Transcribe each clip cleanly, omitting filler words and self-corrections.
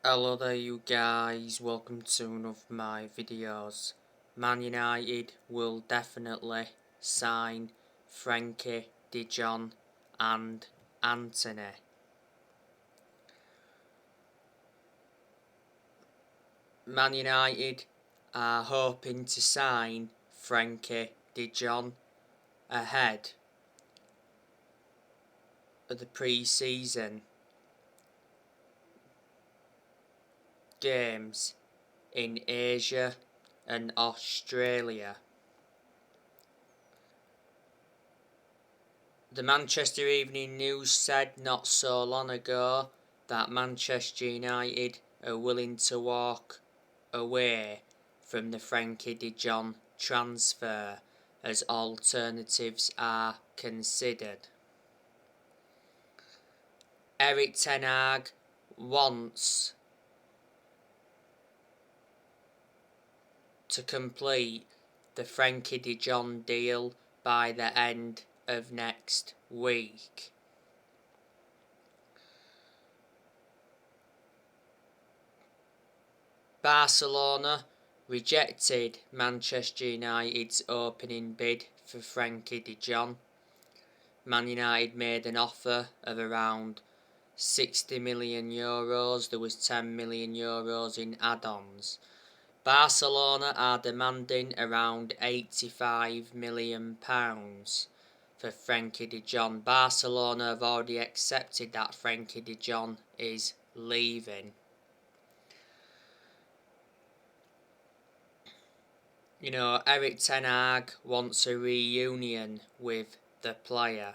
Hello there you guys, welcome to one of my videos. Man United will definitely sign Frankie John and Antony. Man United are hoping to sign Frankie John ahead of the pre-season games in Asia and Australia. The Manchester Evening News said not so long ago that Manchester United are willing to walk away from the Frenkie de Jong transfer as alternatives are considered. Erik ten Hag wants to complete the Frenkie de Jong deal by the end of next week. Barcelona rejected Manchester United's opening bid for Frenkie de Jong. Man United made an offer of around €60 million. There was €10 million in add-ons. Barcelona are demanding around £85 million for Frenkie de Jong. Barcelona have already accepted that Frenkie de Jong is leaving. You know, Erik ten Hag wants a reunion with the player.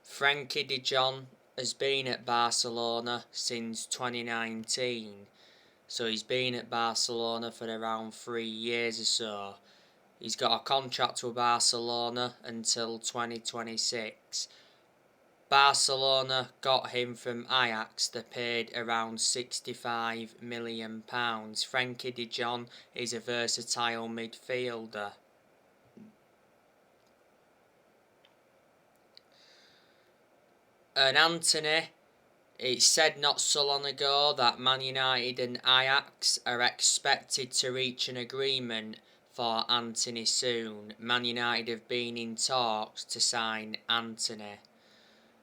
Frenkie de Jong has been at Barcelona since 2019. So he's been at Barcelona for around 3 years or so. He's got a contract with Barcelona until 2026. Barcelona got him from Ajax. They paid around £65 million. Frenkie de Jong is a versatile midfielder. And Antony, it said not so long ago that Man United and Ajax are expected to reach an agreement for Antony soon. Man United have been in talks to sign Antony.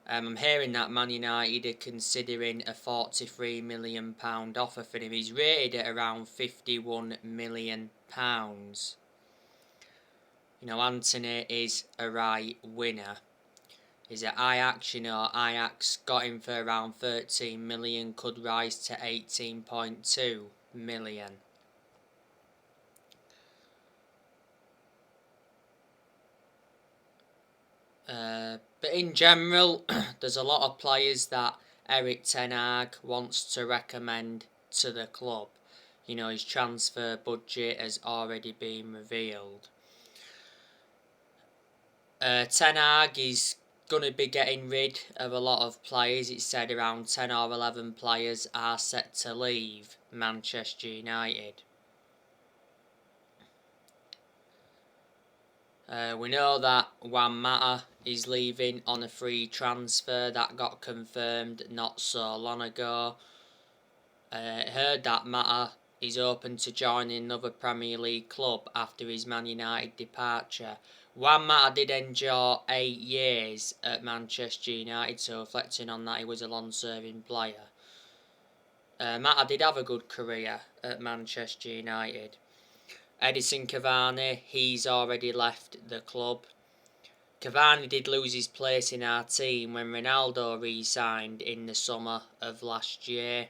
I'm hearing that Man United are considering a £43 million offer for him. He's rated at around £51 million. You know, Antony is a right winner. He's at Ajax, you know, Ajax got him for around 13 million, could rise to 18.2 million. But in general, there's a lot of players that Erik ten Hag wants to recommend to the club. You know, his transfer budget has already been revealed. Ten Hag is going to be getting rid of a lot of players. It said around 10 or 11 players are set to leave Manchester United. We know that Juan Mata is leaving on a free transfer. That got confirmed not so long ago. Heard that Mata is open to joining another Premier League club after his Man United departure. Juan Mata did endure 8 years at Manchester United, so reflecting on that, he was a long-serving player. Mata did have a good career at Manchester United. Edison Cavani, he's already left the club. Cavani did lose his place in our team when Ronaldo re-signed in the summer of last year.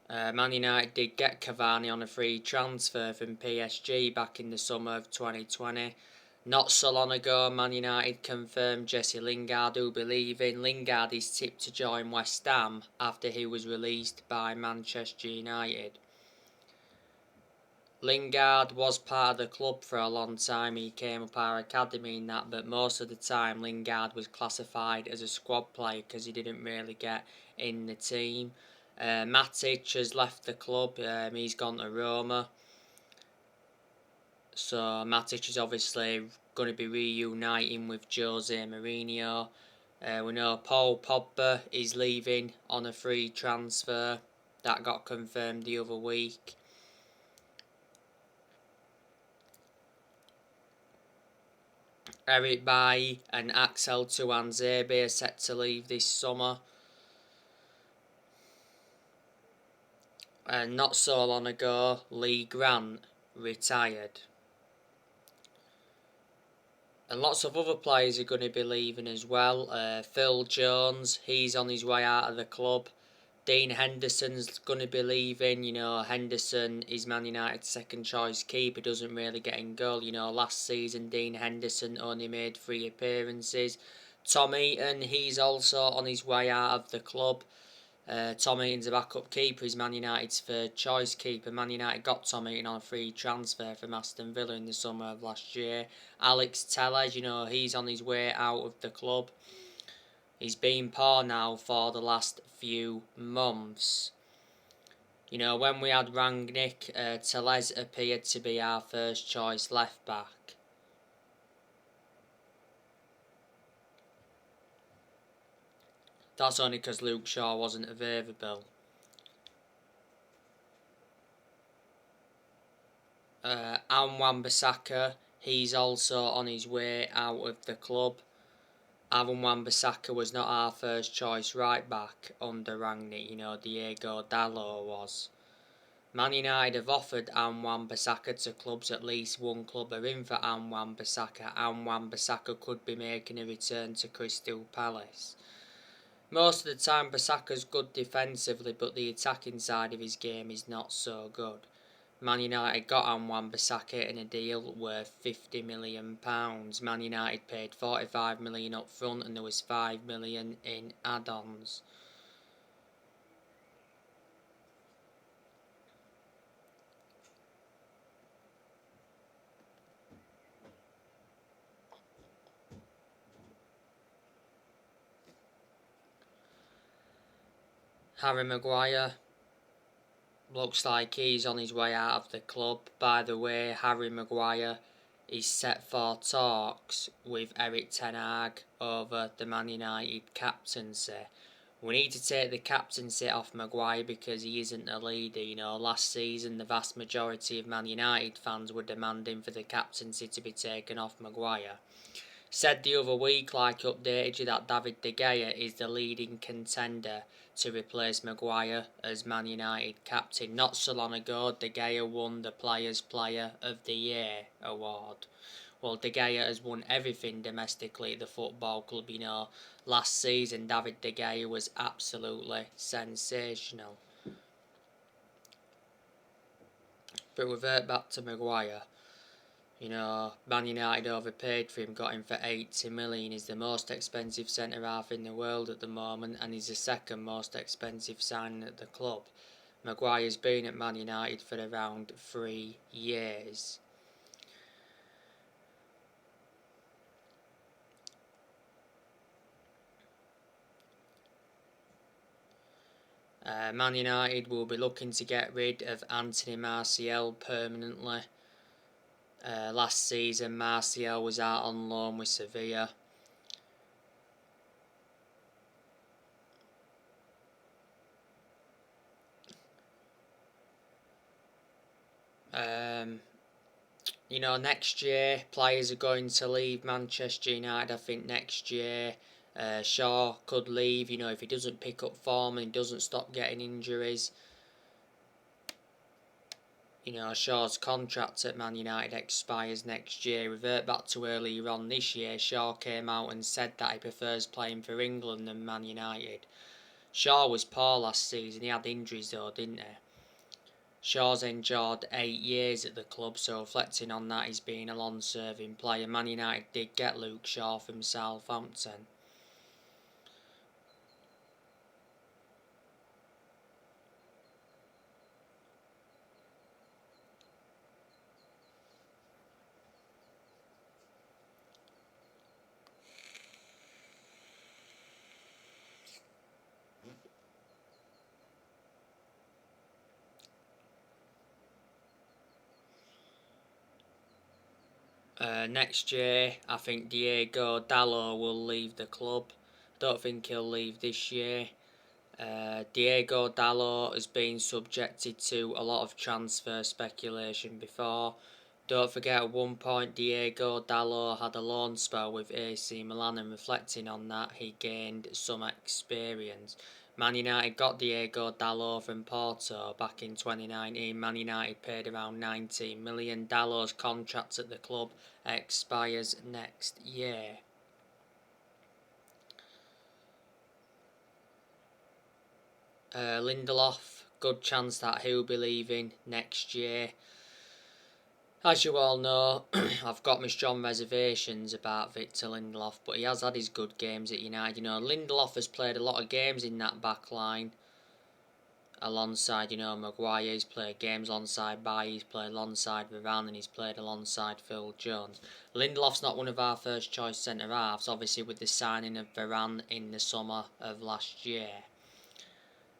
Man United did get Cavani on a free transfer from PSG back in the summer of 2020. Not so long ago, Man United confirmed Jesse Lingard will be leaving. Lingard is tipped to join West Ham after he was released by Manchester United. Lingard was part of the club for a long time. He came up our academy and that, but most of the time Lingard was classified as a squad player because he didn't really get in the team. Matic has left the club. He's gone to Roma. So Matic is obviously going to be reuniting with Jose Mourinho. We know Paul Pogba is leaving on a free transfer. That got confirmed the other week. Eric Bailly and Axel Tuanzebe are set to leave this summer. And not so long ago, Lee Grant retired. And lots of other players are going to be leaving as well. Phil Jones, he's on his way out of the club. Dean Henderson's going to be leaving. You know, Henderson is Man United's second choice keeper, doesn't really get in goal. You know, last season Dean Henderson only made 3 appearances. Tom Eaton, he's also on his way out of the club. Tom Eaton's a backup keeper, he's Man United's third choice keeper. Man United got Tom Eaton on a free transfer from Aston Villa in the summer of last year. Alex Telles, you know, he's on his way out of the club. He's been poor now for the last few months. You know, when we had Rangnick, Telles appeared to be our first choice left back. That's only because Luke Shaw wasn't available. Wan-Bissaka, he's also on his way out of the club. Wan-Bissaka was not our first choice right back under Rangnick, you know, Diego Dalot was. Man United have offered Wan-Bissaka to clubs. At least one club are in for Wan-Bissaka. Wan-Bissaka could be making a return to Crystal Palace. Most of the time Bissaka's good defensively, but the attacking side of his game is not so good. Man United got Wan-Bissaka in a deal worth £50 million. Man United paid £45 million up front and there was £5 million in add-ons. Harry Maguire looks like he's on his way out of the club. By the way, Harry Maguire is set for talks with Erik ten Hag over the Man United captaincy. We need to take the captaincy off Maguire because he isn't a leader. You know, last season the vast majority of Man United fans were demanding for the captaincy to be taken off Maguire. Said the other week, like updated you, that David De Gea is the leading contender to replace Maguire as Man United captain. Not so long ago, De Gea won the Players' Player of the Year award. Well, De Gea has won everything domestically at the football club, you know. Last season, David De Gea was absolutely sensational. But revert back to Maguire. You know, Man United overpaid for him, got him for 80 million. He's the most expensive centre-half in the world at the moment, and he's the second most expensive signing at the club. Maguire's been at Man United for around 3 years. Man United will be looking to get rid of Antony Martial permanently. Last season, Martial was out on loan with Sevilla. You know, next year, players are going to leave Manchester United. I think next year, Shaw could leave, you know, if he doesn't pick up form and he doesn't stop getting injuries. You know, Shaw's contract at Man United expires next year. Revert back to earlier on this year, Shaw came out and said that he prefers playing for England than Man United. Shaw was poor last season. He had injuries though, didn't he? Shaw's endured 8 years at the club, so reflecting on that, he's been a long-serving player. Man United did get Luke Shaw from Southampton. Next year, I think Diego Dalot will leave the club. Don't think he'll leave this year. Diego Dalot has been subjected to a lot of transfer speculation before. Don't forget, at one point Diego Dalot had a loan spell with AC Milan, and reflecting on that, he gained some experience. Man United got Diego Dalot from Porto back in 2019. Man United paid around 19 million. Dalot's contract at the club expires next year. Lindelof, good chance that he'll be leaving next year. As you all know, I've got my strong reservations about Victor Lindelof, but he has had his good games at United. Lindelof has played a lot of games in that back line alongside, Maguire. He's played games alongside Bailly, he's played alongside Varane, and he's played alongside Phil Jones. Lindelof's not one of our first choice centre-halves, obviously with the signing of Varane in the summer of last year.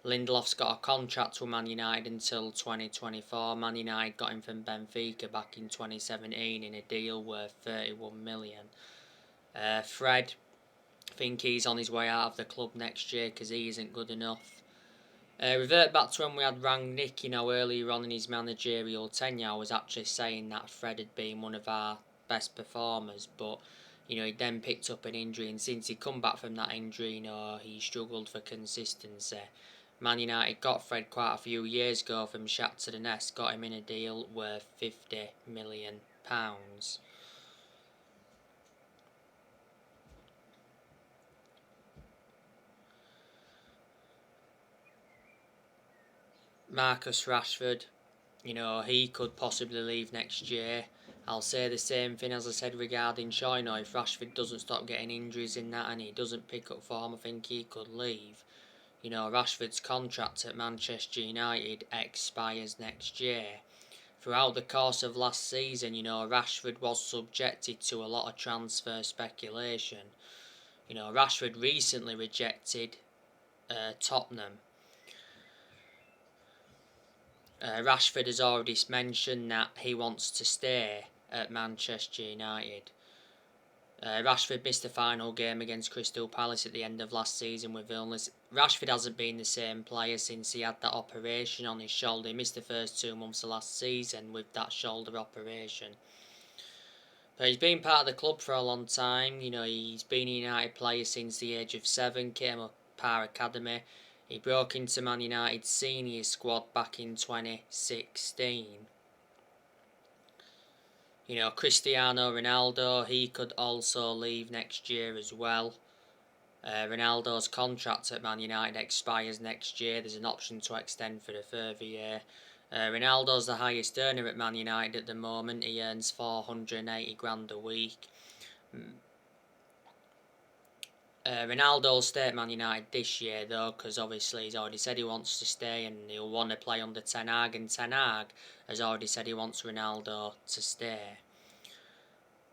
Lindelof's got a contract with Man United until 2024. Man United got him from Benfica back in 2017 in a deal worth 31 million. Fred, I think he's on his way out of the club next year because he isn't good enough. Revert back to when we had Rangnick, earlier on in his managerial tenure. I was actually saying that Fred had been one of our best performers, but he then picked up an injury, and since he come back from that injury, he struggled for consistency. Man United got Fred quite a few years ago from Shakhtar Donetsk, got him in a deal worth £50 million. Marcus Rashford, he could possibly leave next year. I'll say the same thing as I said regarding Shaw. If Rashford doesn't stop getting injuries in that and he doesn't pick up form, I think he could leave. Rashford's contract at Manchester United expires next year. Throughout the course of last season, Rashford was subjected to a lot of transfer speculation. Rashford recently rejected Tottenham. Rashford has already mentioned that he wants to stay at Manchester United. Rashford missed the final game against Crystal Palace at the end of last season with illness. Rashford hasn't been the same player since he had that operation on his shoulder. He missed the first 2 months of last season with that shoulder operation. But he's been part of the club for a long time. He's been a United player since the age of 7, came up par academy. He broke into Man United's senior squad back in 2016. Cristiano Ronaldo, he could also leave next year as well. Ronaldo's contract at Man United expires next year. There's an option to extend for a further year. Ronaldo's the highest earner at Man United at the moment. He earns 480 grand a week. Ronaldo will stay at Man United this year though, because obviously he's already said he wants to stay and he'll want to play under Ten Hag, and Ten Hag has already said he wants Ronaldo to stay.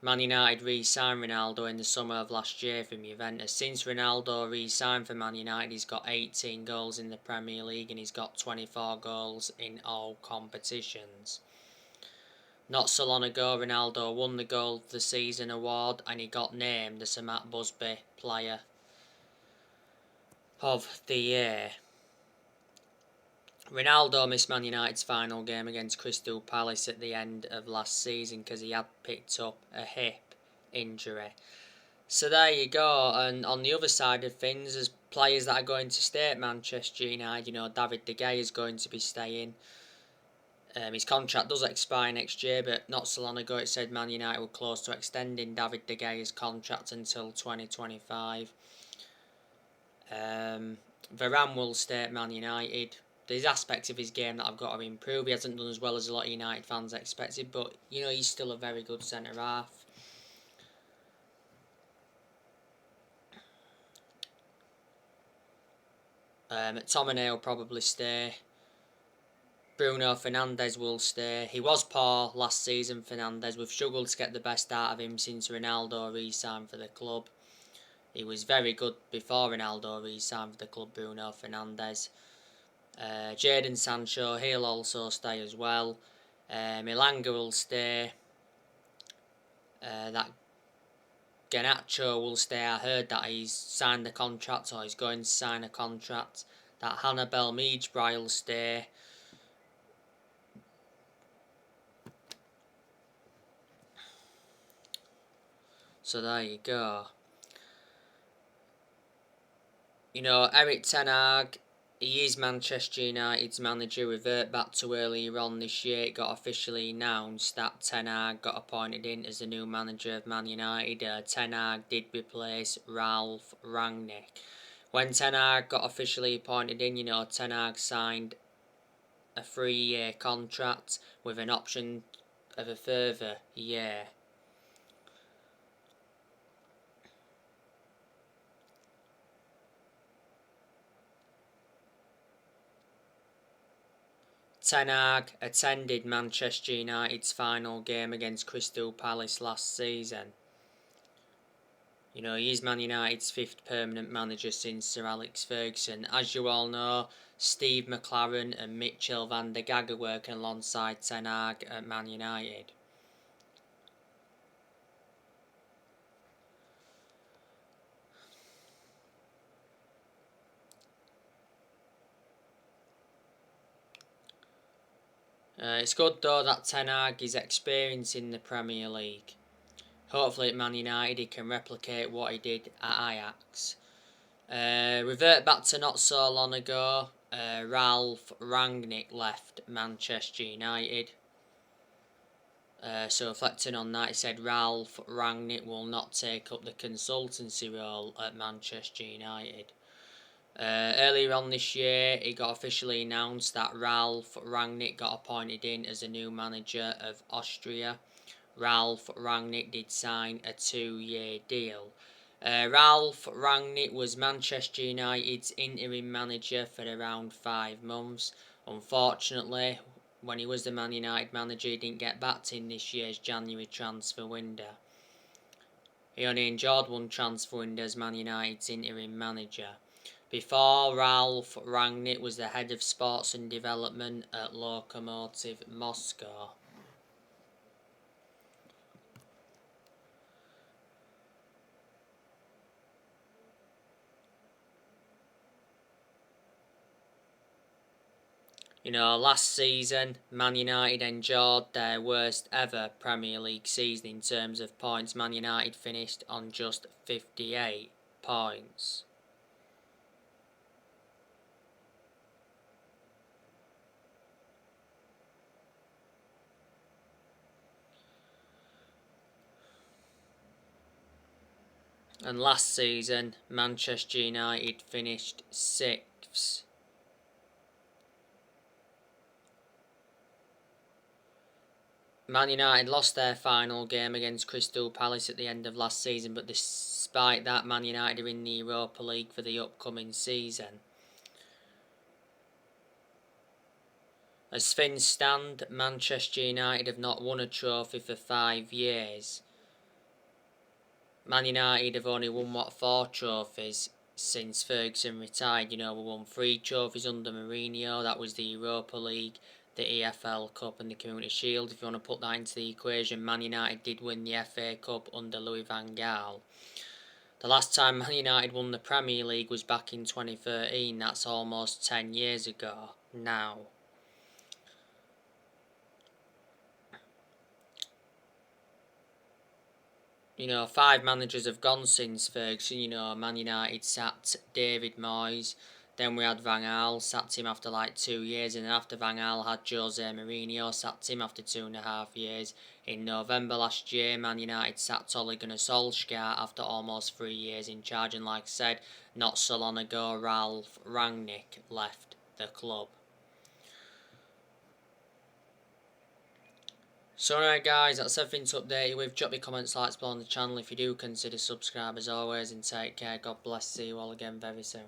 Man United re-signed Ronaldo in the summer of last year from Juventus. Since Ronaldo re-signed for Man United, he's got 18 goals in the Premier League and he's got 24 goals in all competitions. Not so long ago, Ronaldo won the Goal of the Season award and he got named the Sir Matt Busby Player of the Year. Ronaldo missed Man United's final game against Crystal Palace at the end of last season because he had picked up a hip injury. So there you go. And on the other side of things, there's players that are going to stay at Manchester United. David De Gea is going to be staying. His contract does expire next year, but not so long ago it said Man United were close to extending David De Gea's contract until 2025. Varane will stay at Man United. There's aspects of his game that I've got to improve. He hasn't done as well as a lot of United fans expected, but he's still a very good centre half. McTominay will probably stay. Bruno Fernandes will stay. He was poor last season, Fernandes. We've struggled to get the best out of him since Ronaldo re-signed for the club. He was very good before Ronaldo re-signed for the club, Bruno Fernandes. Jadon Sancho, he'll also stay as well. Elanga will stay. that Garnacho will stay. I heard that he's signed the contract or he's going to sign a contract. That Hannibal Meejbrai will stay. So there you go. You know, Eric Ten Hag, he is Manchester United's manager. Revert back to earlier on this year, it got officially announced that Ten Hag got appointed in as the new manager of Man United. Ten Hag did replace Ralph Rangnick. When Ten Hag got officially appointed in, you know, Ten Hag signed a 3-year contract with an option of a further year. Ten Hag attended Manchester United's final game against Crystal Palace last season. You know, he is Man United's 5th permanent manager since Sir Alex Ferguson. As you all know, Steve McLaren and Mitchell van der Gagh are working alongside Ten Hag at Man United. It's good though that Ten Hag is experiencing the Premier League. Hopefully at Man United he can replicate what he did at Ajax. Revert back to not so long ago, Ralph Rangnick left Manchester United. So reflecting on that, he said Ralph Rangnick will not take up the consultancy role at Manchester United. Earlier on this year, it got officially announced that Ralph Rangnick got appointed in as a new manager of Austria. Ralph Rangnick did sign a 2-year deal. Ralph Rangnick was Manchester United's interim manager for around 5 months. Unfortunately, when he was the Man United manager, he didn't get backed in this year's January transfer window. He only enjoyed one transfer window as Man United's interim manager. Before, Ralph Rangnick was the head of sports and development at Lokomotiv Moscow. You know, last season, Man United enjoyed their worst ever Premier League season in terms of points. Man United finished on just 58 points. And last season, Manchester United finished 6th. Man United lost their final game against Crystal Palace at the end of last season, but despite that, Man United are in the Europa League for the upcoming season. As things stand, Manchester United have not won a trophy for 5 years. Man United have only won, 4 trophies since Ferguson retired. You know, we won 3 trophies under Mourinho. That was the Europa League, the EFL Cup and the Community Shield. If you want to put that into the equation, Man United did win the FA Cup under Louis van Gaal. The last time Man United won the Premier League was back in 2013. That's almost 10 years ago now. You know, 5 managers have gone since Ferguson. You know, Man United sacked David Moyes. Then we had Van Gaal, sacked him after like 2 years. And then after Van Gaal had Jose Mourinho, sacked him after 2.5 years. In November last year, Man United sacked Ole Gunnar Solskjaer after almost 3 years in charge. And like I said, not so long ago, Ralph Rangnick left the club. So anyway guys, that's everything to update you with. Drop your comments, likes below on the channel if you do consider subscribe as always, and take care. God bless. See you all again very soon.